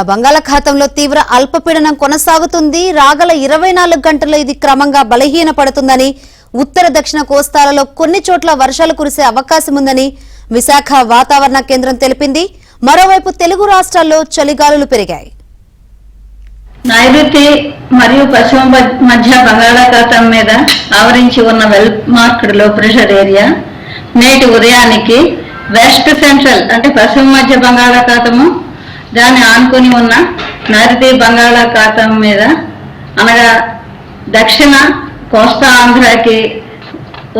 బంగాళాఖాతంలో తీవ్ర అల్పపీడనం కొనసాగుతుంది. రాగల 24 గంటల్లో ఇది క్రమంగా బలహీనపడుతుందని, ఉత్తర దక్షిణ కోస్తాలలో కొన్ని చోట్ల వర్షాలు కురిసే అవకాశం ఉందని విశాఖ వాతావరణ కేంద్రం తెలిపింది. మరోవైపు తెలుగు రాష్ట్రాల్లో చలిగాలులు పెరిగాయి. నైరుతి మరియు పశ్చిమ మధ్య బంగాళాఖాతం మీద ఆవరించి ఉన్న వెల్ మార్క్డ్ లో ప్రెషర్ ఏరియా నేటి ఉదయానికి వెస్ట్ సెంట్రల్ అంటే పశ్చిమ మధ్య బంగాళాఖాతము, దాన్ని ఆనుకొని ఉన్న నైరుతి బంగాళాఖాతం మీద అనగా దక్షిణ కోస్తా ఆంధ్రాకి,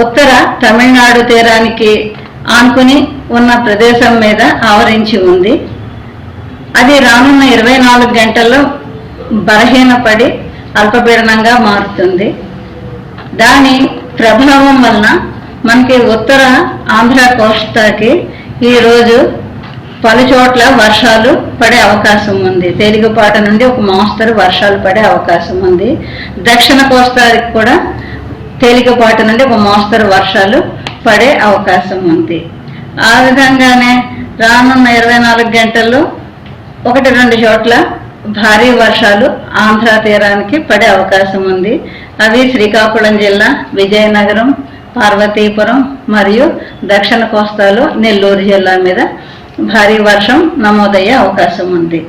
ఉత్తర తమిళనాడు తీరానికి ఆనుకుని ఉన్న ప్రదేశం మీద ఆవరించి ఉంది. అది రానున్న 24 గంటల్లో బలహీనపడి అల్పపీడనంగా మారుతుంది. దాని ప్రభావం వలన మనకి ఉత్తర ఆంధ్ర కోస్తాకి ఈరోజు పలు చోట్ల వర్షాలు పడే అవకాశం ఉంది. తేలికపాటి నుండి ఒక మోస్తరు వర్షాలు పడే అవకాశం ఉంది. దక్షిణ కోస్తాకి కూడా తేలికపాటి నుండి ఒక మోస్తరు వర్షాలు పడే అవకాశం ఉంది. ఆ విధంగానే రానున్న 24 గంటల్లో 1-2 చోట్ల భారీ వర్షాలు ఆంధ్ర తీరానికి పడే అవకాశం ఉంది. అవి శ్రీకాకుళం జిల్లా, విజయనగరం, పార్వతీపురం మరియు దక్షిణ కోస్తాలో నెల్లూరు జిల్లా మీద భారీ వర్షం నమోదయ్యే అవకాశం ఉంది.